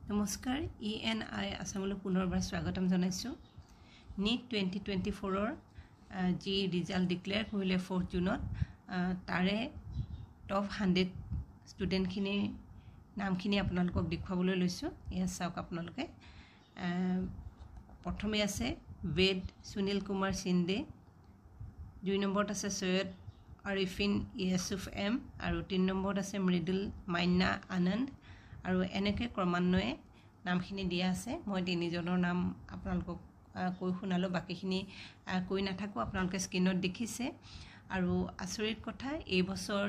নমস্কাৰ ENI আসামলৈ পুনৰবাৰ স্বাগতম জনাইছো NEET 2024 যি ৰিজাল্ট ডিক্লেয়াৰ কৰিলে 4 জুনত তাৰে টপ 100 ষ্টুডেন্ট খিনি নামখিনি আপোনালোকক দেখুৱাবলৈ লৈছো এয়া চাওক আপোনালোকে প্ৰথমে আছে বেদ সুনীল কুমাৰ সিন্দে 2 নম্বৰত আছে সৈয়দ আৰিফিন ইউসুফ এম আৰু 3 নম্বৰত আছে মৃদুল মাইনা আনন্দ আৰু এনেকে ক্ৰমান্বয়ে নামখিনি দিয়া আছে মই তিনিজনৰ নাম আপোনালোকক কৈ শুনালো বাকিখিনি কৈ নাথাকো আপোনালোকে স্ক্ৰিনত দেখিছে আৰু আচৰিত কথা এই বছৰ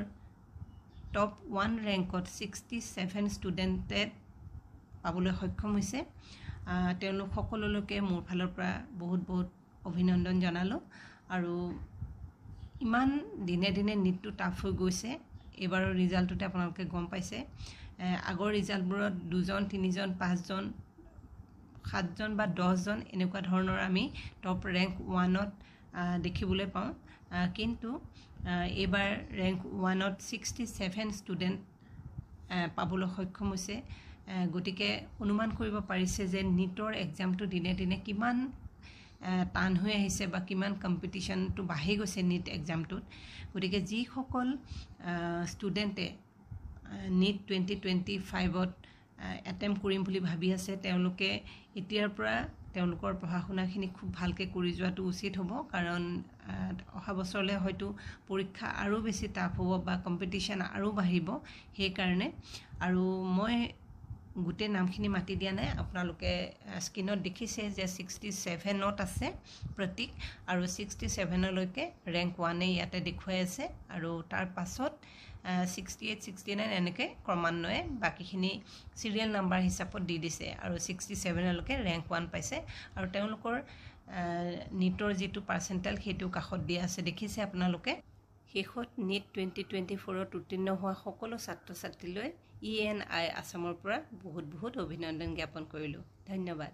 টপ 1 ৰেংকত 67 ষ্টুডেন্টে পাবলৈ সক্ষম হৈছে তেওঁলোক সকলোলৈকে মোৰ ফালৰ পৰা বহুত বহুত অভিনন্দন জনালো আৰু ইমান দিনে দিনে নিটটো টাফ হৈ গৈছে এবাৰৰ ৰিজাল্টতে আপোনালোকে গম পাইছে আগৰ ৰিজাল্টবোৰত 2 জন 3 জন 5 জন 7 জন বা 10 জন এনেকুৱা ধৰণৰ আমি টপ ৰেংক 1ত দেখিবলৈ পাওঁ কিন্তু এবাৰ ৰেংক 1ত 67 ষ্টুডেন্ট পাবলৈ সক্ষম হৈছে গতিকে অনুমান কৰিব পাৰিছে যে নিটৰ এক্সামটো দিনে দিনে কিমান টান হৈ আহিছে বা কিমান কম্পিটিশনটো বাঢ়ি গৈছে নিট এক্সামটোত গতিকে যি সকল ষ্টুডেন্টে নিট 2025ত এটেম্প কৰিম বুলি ভাবি আছে তেওঁলোকে এতিয়াৰ পৰা তেওঁলোকৰ পঢ়াশুনাখিনি খুব ভালকে কৰি যোৱাটো উচিত হ'ব কাৰণ অহা বছৰলৈ হয়তো পৰীক্ষা আৰু বেছি টাফ হ'ব বা কম্পিটিশন আৰু বাঢ়িব সেই কাৰণে আৰু মই গুটে নামখিনি মাতি দিয়া নাই আপোনালোকে স্ক্ৰিনত দেখিছে যে 67ত আছে প্ৰতীক আৰু 67 লৈকে ৰেংক 1 এ ইয়াতে দেখুৱাই আছে আৰু তাৰ পাছত 68 69 এনেকে ক্ৰমান্বয়ে বাকিখিনি সিৰিয়েল নাম্বাৰ হিচাপত দি দিছে আৰু 67 লৈকে ৰেংক 1 পাইছে আৰু তেওঁলোকৰ নিটৰ যেটো পাৰ্চেন্টাইল হেতু কাখত দিয়া আছে দেখিছে আপোনালোকে শেষত নিট 2024ত উত্তীৰ্ণ হোৱা সকলো ছাত্ৰ ছাত্ৰীলৈ ENI আসামৰ পৰা বহুত বহুত অভিনন্দন জ্ঞাপন কৰিলো ধন্যবাদ